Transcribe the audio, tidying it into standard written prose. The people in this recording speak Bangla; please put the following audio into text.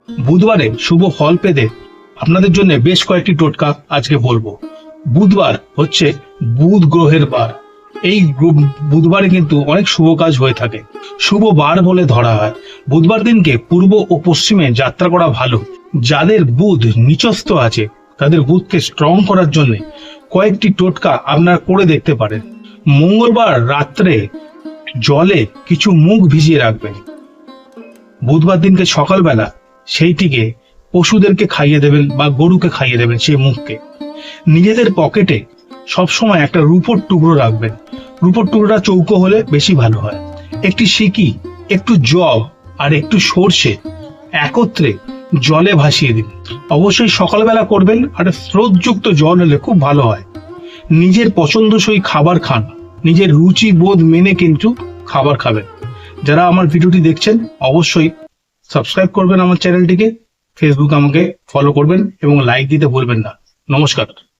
বুধবারে শুভ ফল পেতে আপনাদের জন্য বেশ কয়েকটি টোটকা আজকে বলবো। বুধবার হচ্ছে বুধ গ্রহের বার। এই বুধবারে কিন্তু অনেক শুভ কাজ হয়ে থাকে, শুভ বার বলে ধরা হয়। বুধবার দিনকে পূর্ব ও পশ্চিমে যাত্রা করা ভালো। যাদের বুধ নিচস্থ আছে তাদের বুধকে স্ট্রং করার জন্য কয়েকটি টোটকা আপনারা করে দেখতে পারেন। মঙ্গলবার রাত্রে জলে কিছু মুগ ভিজিয়ে রাখবেন। বুধবার দিনকে সকালবেলা সেইটিকে পশুদেরকে খাইয়ে দেবেন বা গরুকে খাইয়ে দেবেন। সেই মুখকে নিজেদের পকেটে সবসময় একটা রূপোর টুকরো রাখবেন। রূপোর টুকরোটা চৌকো হলে বেশি ভালো হয়। একটি সিকি, একটু জব আর একটু সর্ষে একত্রে জলে ভাসিয়ে দিন। অবশ্যই সকালবেলা করবেন, আর স্রোতযুক্ত জল হলে খুব ভালো হয়। নিজের পছন্দসই খাবার খান, নিজের রুচি বোধ মেনে কিন্তু খাবার খাবেন। যারা আমার ভিডিওটি দেখছেন অবশ্যই সাবস্ক্রাইব করবেন আমার চ্যানেলটিকে, ফেসবুক আমাকে ফলো করবেন এবং লাইক দিতে ভুলবেন না। নমস্কার।